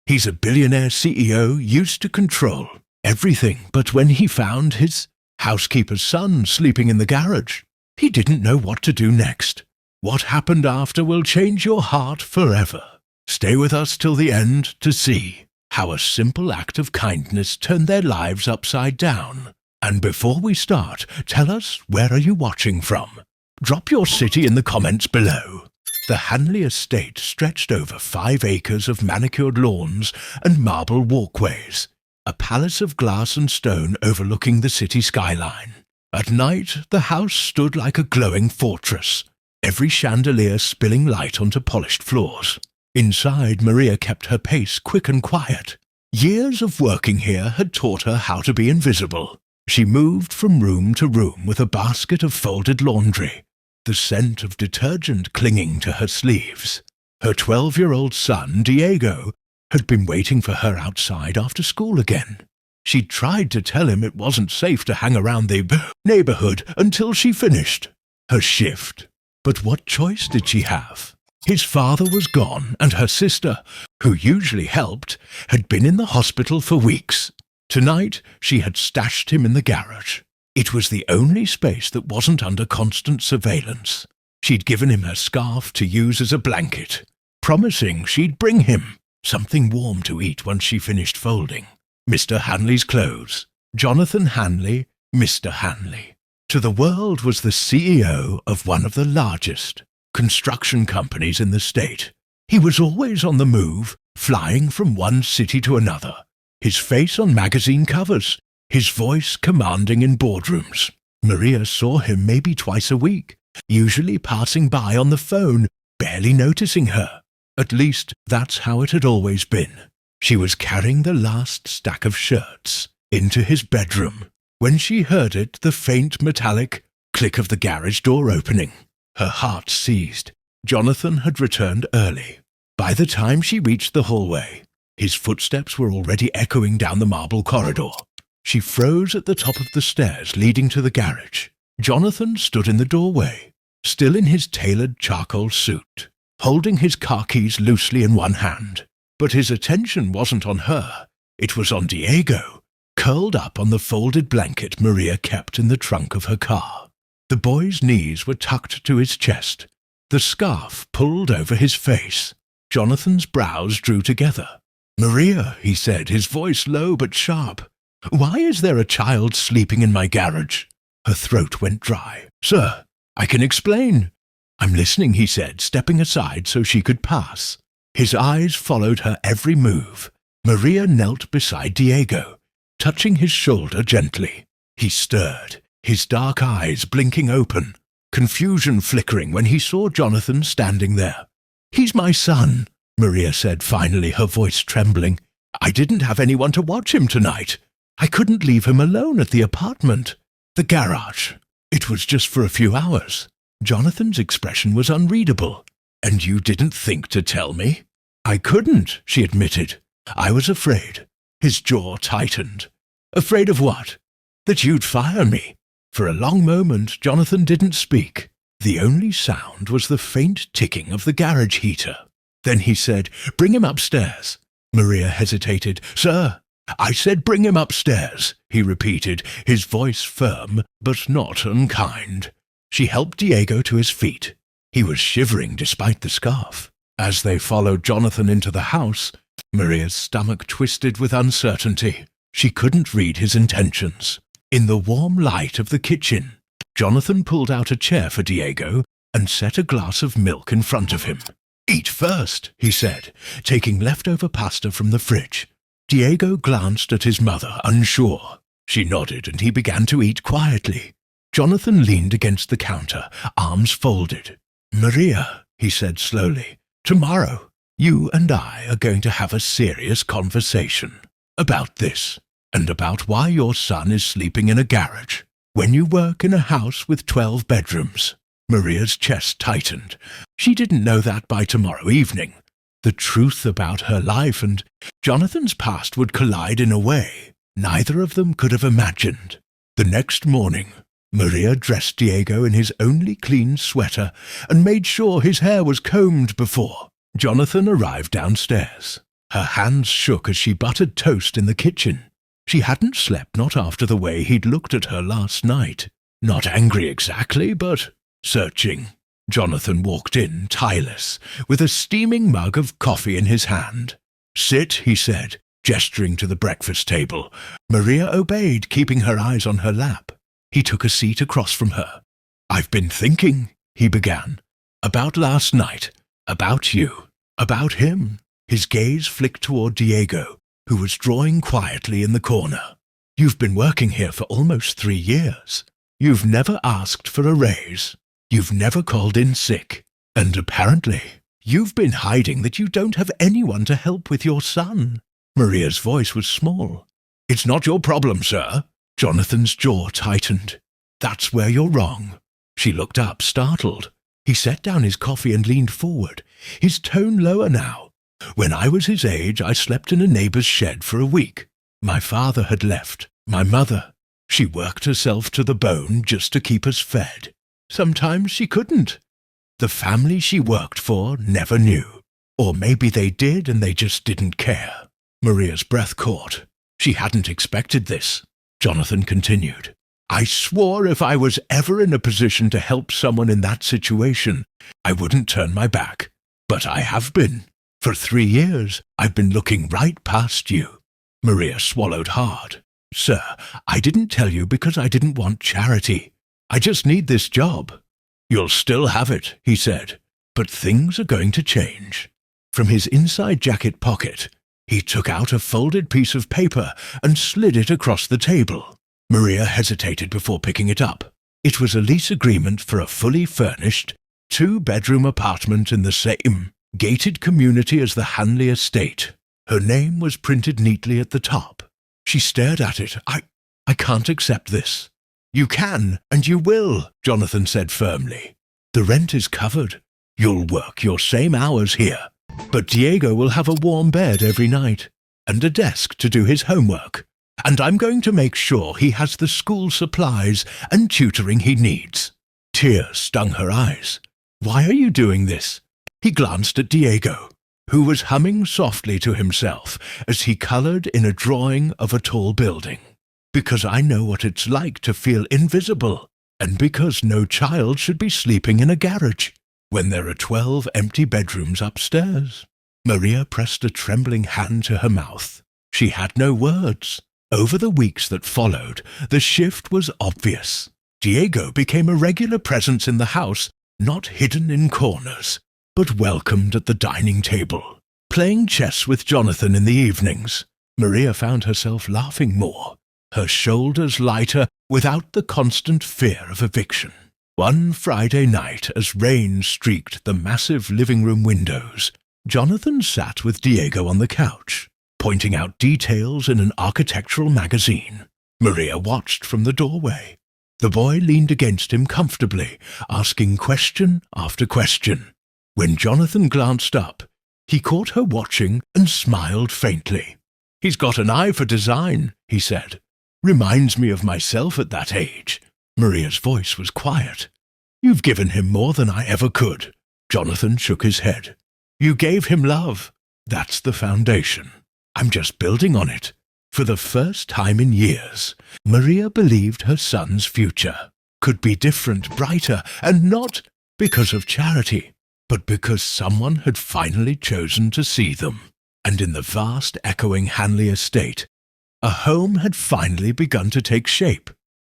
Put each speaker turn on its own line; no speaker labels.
He's a billionaire CEO used to control everything, but when he found his housekeeper's son sleeping in the garage, he didn't know what to do next. What happened after will change your heart forever. Stay with us till the end to see how a simple act of kindness turned their lives upside down. And before we start, tell us, where are you watching from? Drop your city in the comments below. The Hanley estate stretched over 5 acres of manicured lawns and marble walkways, a palace of glass and stone overlooking the city skyline. At night, the house stood like a glowing fortress, every chandelier spilling light onto polished floors. Inside, Maria kept her pace quick and quiet. Years of working here had taught her how to be invisible. She moved from room to room with a basket of folded laundry, the scent of detergent clinging to her sleeves. Her 12-year-old son, Diego, had been waiting for her outside after school again. She'd tried to tell him it wasn't safe to hang around the neighborhood until she finished her shift. But what choice did she have? His father was gone, and her sister, who usually helped, had been in the hospital for weeks. Tonight, she had stashed him in the garage. It was the only space that wasn't under constant surveillance. She'd given him her scarf to use as a blanket, promising she'd bring him something warm to eat once she finished folding. Mr. Hanley's clothes. Jonathan Hanley, Mr. Hanley. To the world was the CEO of one of the largest construction companies in the state. He was always on the move, flying from one city to another, his face on magazine covers, his voice commanding in boardrooms. Maria saw him maybe twice a week, usually passing by on the phone, barely noticing her. At least, that's how it had always been. She was carrying the last stack of shirts into his bedroom when she heard it, the faint metallic click of the garage door opening. Her heart seized. Jonathan had returned early. By the time she reached the hallway, his footsteps were already echoing down the marble corridor. She froze at the top of the stairs leading to the garage. Jonathan stood in the doorway, still in his tailored charcoal suit, holding his car keys loosely in one hand. But his attention wasn't on her. It was on Diego, curled up on the folded blanket Maria kept in the trunk of her car. The boy's knees were tucked to his chest, the scarf pulled over his face. Jonathan's brows drew together. "Maria," he said, his voice low but sharp, "why is there a child sleeping in my garage?" Her throat went dry. "Sir, I can explain." "I'm listening," he said, stepping aside so she could pass. His eyes followed her every move. Maria knelt beside Diego, touching his shoulder gently. He stirred, his dark eyes blinking open, confusion flickering when he saw Jonathan standing there. "He's my son," Maria said finally, her voice trembling. "I didn't have anyone to watch him tonight. I couldn't leave him alone at the apartment. The garage. It was just for a few hours." Jonathan's expression was unreadable. "And you didn't think to tell me?" "I couldn't," she admitted. "I was afraid." His jaw tightened. "Afraid of what?" "That you'd fire me." For a long moment, Jonathan didn't speak. The only sound was the faint ticking of the garage heater. Then he said, "Bring him upstairs." Maria hesitated. "Sir, I said bring him upstairs," he repeated, his voice firm but not unkind. She helped Diego to his feet. He was shivering despite the scarf. As they followed Jonathan into the house, Maria's stomach twisted with uncertainty. She couldn't read his intentions. In the warm light of the kitchen, Jonathan pulled out a chair for Diego and set a glass of milk in front of him. "Eat first," he said, taking leftover pasta from the fridge. Diego glanced at his mother, unsure. She nodded, and he began to eat quietly. Jonathan leaned against the counter, arms folded. "Maria," he said slowly, "tomorrow you and I are going to have a serious conversation about this, and about why your son is sleeping in a garage when you work in a house with 12 bedrooms. Maria's chest tightened. She didn't know that by tomorrow evening. The truth about her life and Jonathan's past would collide in a way neither of them could have imagined. The next morning, Maria dressed Diego in his only clean sweater and made sure his hair was combed before Jonathan arrived downstairs. Her hands shook as she buttered toast in the kitchen. She hadn't slept, not after the way he'd looked at her last night. Not angry exactly, but searching. Jonathan walked in, tireless, with a steaming mug of coffee in his hand. "Sit," he said, gesturing to the breakfast table. Maria obeyed, keeping her eyes on her lap. He took a seat across from her. "I've been thinking," he began, "about last night, about you, about him." His gaze flicked toward Diego, who was drawing quietly in the corner. "You've been working here for almost 3 years. You've never asked for a raise. You've never called in sick. And apparently, you've been hiding that you don't have anyone to help with your son." Maria's voice was small. "It's not your problem, sir." Jonathan's jaw tightened. "That's where you're wrong." She looked up, startled. He set down his coffee and leaned forward, his tone lower now. "When I was his age, I slept in a neighbor's shed for a week. My father had left. My mother, she worked herself to the bone just to keep us fed. Sometimes she couldn't. The family she worked for never knew. Or maybe they did and they just didn't care." Maria's breath caught. She hadn't expected this. Jonathan continued. "I swore if I was ever in a position to help someone in that situation, I wouldn't turn my back. But I have been. For 3 years, I've been looking right past you." Maria swallowed hard. "Sir, I didn't tell you because I didn't want charity. I just need this job." "You'll still have it," he said, "but things are going to change." From his inside jacket pocket, he took out a folded piece of paper and slid it across the table. Maria hesitated before picking it up. It was a lease agreement for a fully furnished, 2-bedroom apartment in the same gated community as the Hanley estate. Her name was printed neatly at the top. She stared at it. I can't accept this." "You can, and you will," Jonathan said firmly. "The rent is covered. You'll work your same hours here. But Diego will have a warm bed every night, and a desk to do his homework. And I'm going to make sure he has the school supplies and tutoring he needs." Tears stung her eyes. "Why are you doing this?" He glanced at Diego, who was humming softly to himself as he colored in a drawing of a tall building. "Because I know what it's like to feel invisible, and because no child should be sleeping in a garage when there are 12 empty bedrooms upstairs." Maria pressed a trembling hand to her mouth. She had no words. Over the weeks that followed, the shift was obvious. Diego became a regular presence in the house, not hidden in corners, but welcomed at the dining table. Playing chess with Jonathan in the evenings, Maria found herself laughing more, her shoulders lighter without the constant fear of eviction. One Friday night, as rain streaked the massive living room windows, Jonathan sat with Diego on the couch, pointing out details in an architectural magazine. Maria watched from the doorway. The boy leaned against him comfortably, asking question after question. When Jonathan glanced up, he caught her watching and smiled faintly. "He's got an eye for design," he said. "Reminds me of myself at that age." Maria's voice was quiet. "You've given him more than I ever could." Jonathan shook his head. "You gave him love. That's the foundation. I'm just building on it." For the first time in years, Maria believed her son's future could be different, brighter, and not because of charity, but because someone had finally chosen to see them. And in the vast, echoing Hanley estate, a home had finally begun to take shape.